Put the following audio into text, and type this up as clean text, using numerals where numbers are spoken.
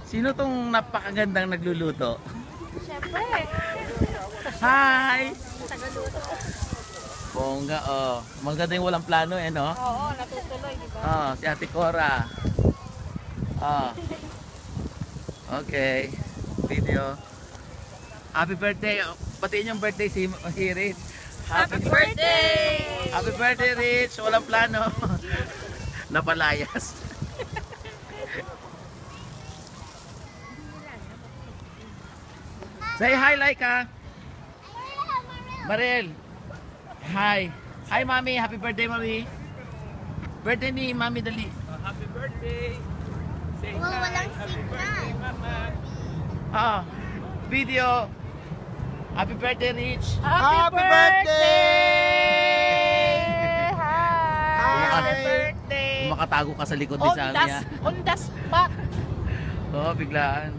Sino tong napakagandang nagluluto? Siyempre. Hi! Tagaluto. Bongga, oh. Maganda yung walang plano, eh, no? Oo, natutuloy, di ba? Oh, si Ate Cora. Oh. Okay. Video. Happy birthday. Batiin yung birthday si Rich. Happy birthday! Happy birthday, Rich. Walang plano. Napalayas. Say hi, Laika. Marel. Hi. Hi, Mami. Happy birthday, Mami. Birthday ni Mami dali. Happy birthday! Say Well, hi! walang Happy signal. birthday, Mama! Ah, video. Happy birthday, Rich. Happy birthday! Hi! Hi! Happy birthday! Makatago ka sa likod ni Sammy, ah. On the spot! Oo, biglaan.